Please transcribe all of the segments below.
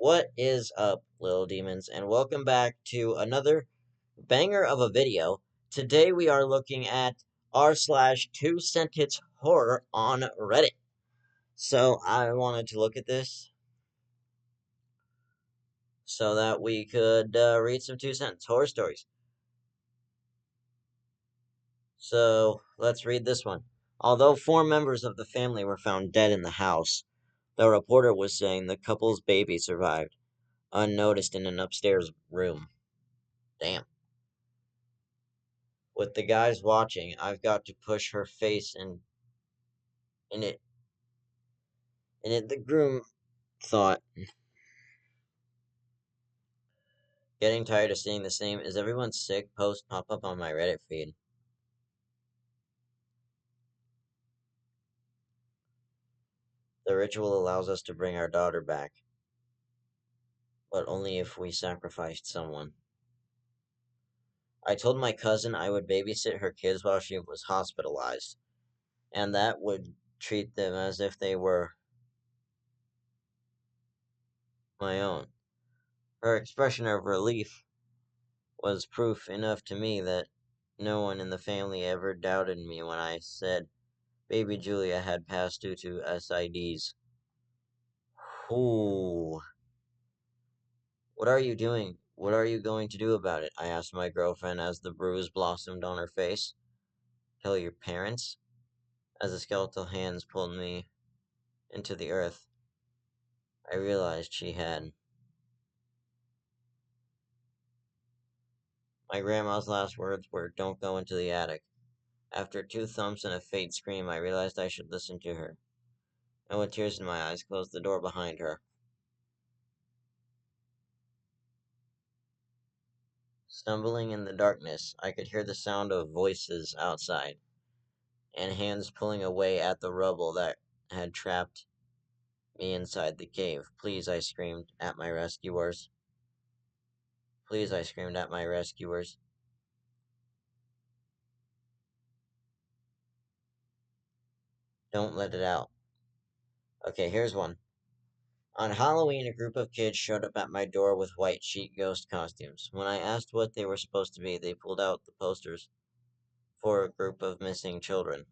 What is up, little demons, and welcome back to another banger of a video. Today we are looking at r/slash two-sentence horror on Reddit. So I wanted to look at this so that we could read some two-sentence horror stories. So let's read this one. Although 4 members of the family were found dead in the house, the reporter was saying the couple's baby survived, unnoticed in an upstairs room. Damn. With the guys watching, I've got to push her face in it. In it, the groom thought, getting tired of seeing the same "is everyone sick" post pop up on my Reddit feed. The ritual allows us to bring our daughter back, but only if we sacrificed someone. I told my cousin I would babysit her kids while she was hospitalized, and that would treat them as if they were my own. Her expression of relief was proof enough to me that no one in the family ever doubted me when I said baby Julia had passed due to SIDs. Ooh. What are you doing? What are you going to do about it? I asked my girlfriend as the bruise blossomed on her face. Tell your parents? As the skeletal hands pulled me into the earth, I realized she had. My grandma's last words were, "Don't go into the attic." After 2 thumps and a faint scream, I realized I should listen to her, and with tears in my eyes, closed the door behind her. Stumbling in the darkness, I could hear the sound of voices outside, and hands pulling away at the rubble that had trapped me inside the cave. "Please," I screamed at my rescuers. "Please," I screamed at my rescuers. "Don't let it out." Okay, here's one. On Halloween, a group of kids showed up at my door with white sheet ghost costumes. When I asked what they were supposed to be, they pulled out the posters for a group of missing children.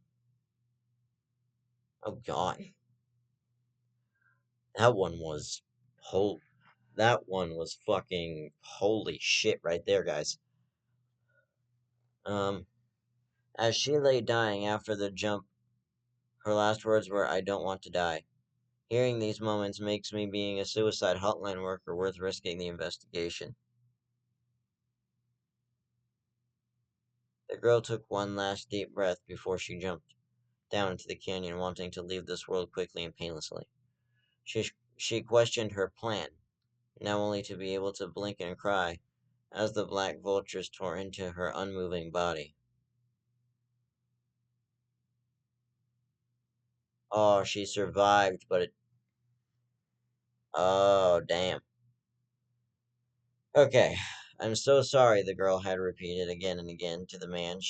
Oh God. That one was that one was fucking holy shit right there, guys. As she lay dying after the jump, her last words were, "I don't want to die." Hearing these moments makes me being a suicide hotline worker worth risking the investigation. The girl took one last deep breath before she jumped down into the canyon, wanting to leave this world quickly and painlessly. She questioned her plan, now only to be able to blink and cry as the black vultures tore into her unmoving body. Oh, she survived, but it. Oh, damn. Okay, I'm so sorry, the girl had repeated again and again to the man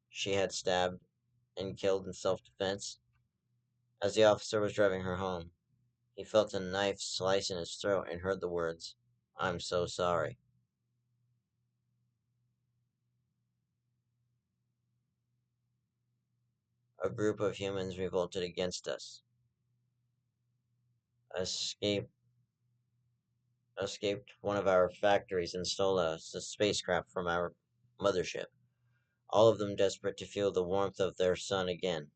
she had stabbed and killed in self-defense. As the officer was driving her home, he felt a knife slice in his throat and heard the words, "I'm so sorry." A group of humans revolted against us, escaped escaped one of our factories and stole a spacecraft from our mothership, all of them desperate to feel the warmth of their sun again.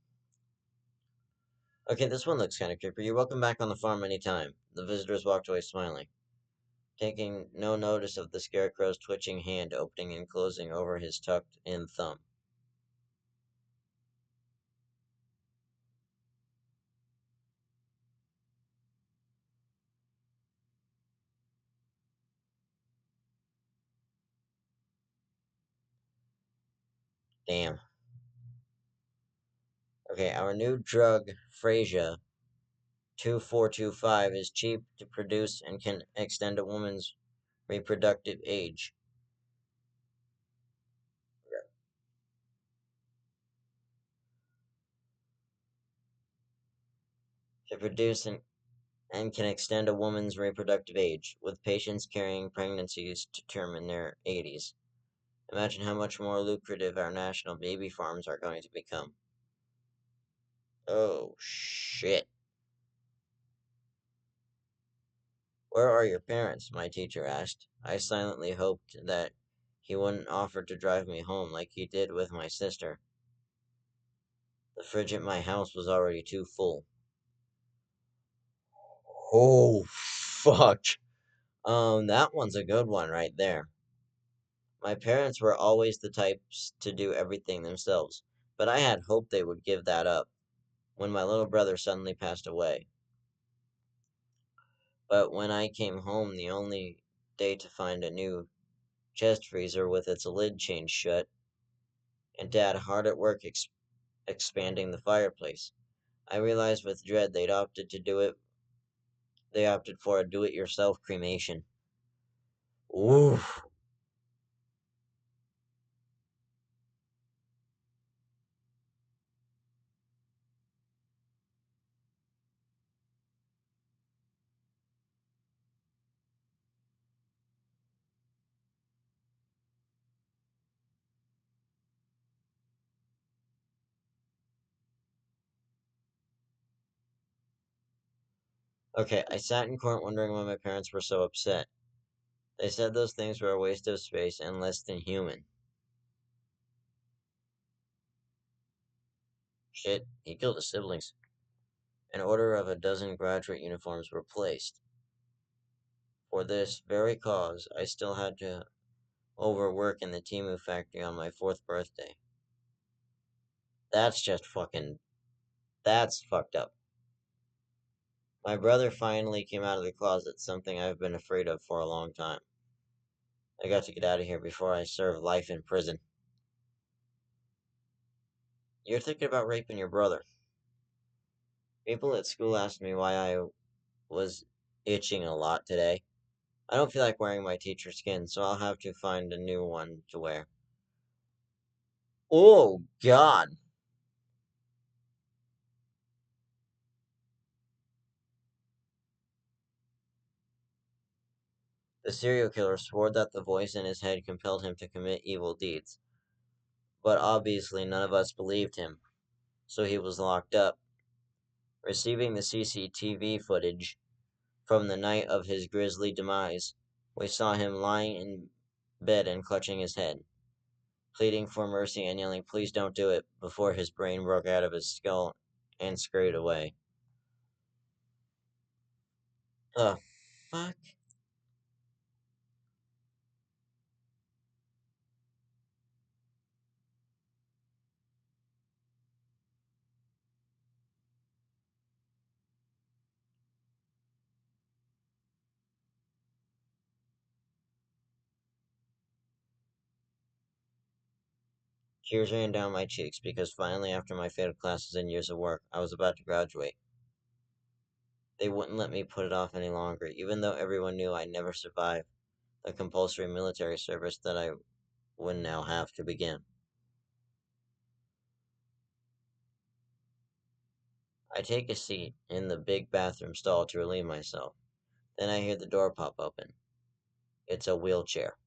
Okay, this one looks kind of creepy. "You're welcome back on the farm anytime." The visitors walked away smiling, taking no notice of the scarecrow's twitching hand opening and closing over his tucked-in thumb. Damn. Okay, our new drug, Frasier 2425, is cheap to produce and can extend a woman's reproductive age. To produce and can extend a woman's reproductive age, with patients carrying pregnancies to term in their 80s. Imagine how much more lucrative our national baby farms are going to become. Oh, shit. Where are your parents? My teacher asked. I silently hoped that he wouldn't offer to drive me home like he did with my sister. The fridge at my house was already too full. Oh, fuck. That one's a good one right there. My parents were always the types to do everything themselves, but I had hoped they would give that up when my little brother suddenly passed away. But when I came home the only day to find a new chest freezer with its lid changed shut, and Dad hard at work expanding the fireplace, I realized with dread they opted for a do-it-yourself cremation. Ooh. Okay, I sat in court wondering why my parents were so upset. They said those things were a waste of space and less than human. Shit, he killed his siblings. An order of a dozen graduate uniforms were placed. For this very cause, I still had to overwork in the Timu factory on my fourth birthday. That's just fucking. That's fucked up. My brother finally came out of the closet, something I've been afraid of for a long time. I got to get out of here before I serve life in prison. You're thinking about raping your brother. People at school asked me why I was itching a lot today. I don't feel like wearing my teacher's skin, so I'll have to find a new one to wear. Oh, God. The serial killer swore that the voice in his head compelled him to commit evil deeds, but obviously none of us believed him, so he was locked up. Receiving the CCTV footage from the night of his grisly demise, we saw him lying in bed and clutching his head, pleading for mercy and yelling, "Please don't do it," before his brain broke out of his skull and scurried away. The fuck? Tears ran down my cheeks because finally, after my failed classes and years of work, I was about to graduate. They wouldn't let me put it off any longer, even though everyone knew I'd never survive the compulsory military service that I would now have to begin. I take a seat in the big bathroom stall to relieve myself. Then I hear the door pop open. It's a wheelchair.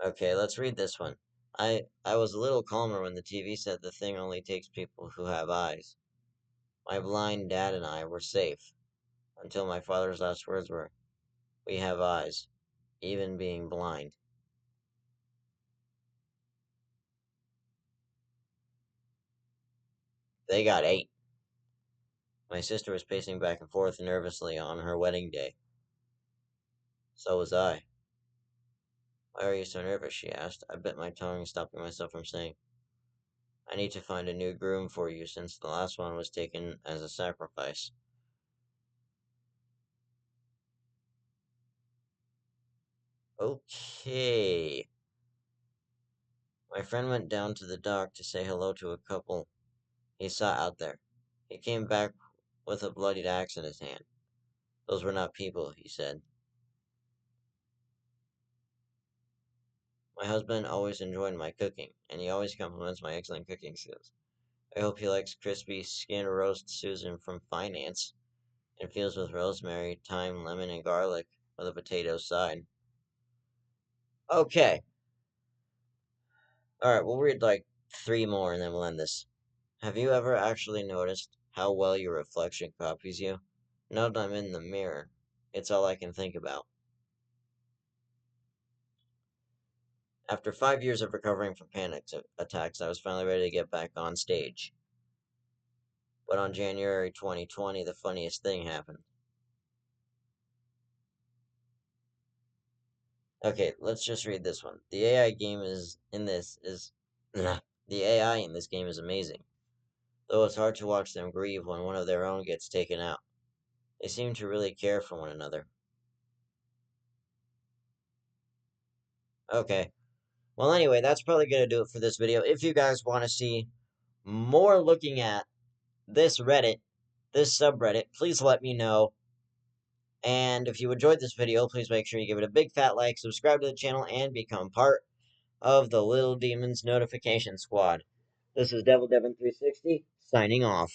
Okay, let's read this one. I was a little calmer when the TV said the thing only takes people who have eyes. My blind dad and I were safe until my father's last words were, "We have eyes, even being blind." They got 8. My sister was pacing back and forth nervously on her wedding day. So was I. "Why are you so nervous?" she asked. I bit my tongue, stopping myself from saying, "I need to find a new groom for you since the last one was taken as a sacrifice." Okay. My friend went down to the dock to say hello to a couple he saw out there. He came back with a bloodied axe in his hand. "Those were not people," he said. My husband always enjoyed my cooking, and he always compliments my excellent cooking skills. I hope he likes crispy skin roast Susan from finance, infused with rosemary, thyme, lemon, and garlic, with a potato side. Okay. Alright, we'll read like 3 more and then we'll end this. Have you ever actually noticed how well your reflection copies you? Now that I'm in the mirror, it's all I can think about. After 5 years of recovering from panic attacks, I was finally ready to get back on stage. But on January 2020, the funniest thing happened. Okay, let's just read this one. The AI game is in this is the AI in this game is amazing, though it's hard to watch them grieve when one of their own gets taken out. They seem to really care for one another. Okay. Well, anyway, that's probably going to do it for this video. If you guys want to see more looking at this Reddit, this subreddit, please let me know. And if you enjoyed this video, please make sure you give it a big fat like, subscribe to the channel, and become part of the Little Demons Notification Squad. This is Devil Devin 360 signing off.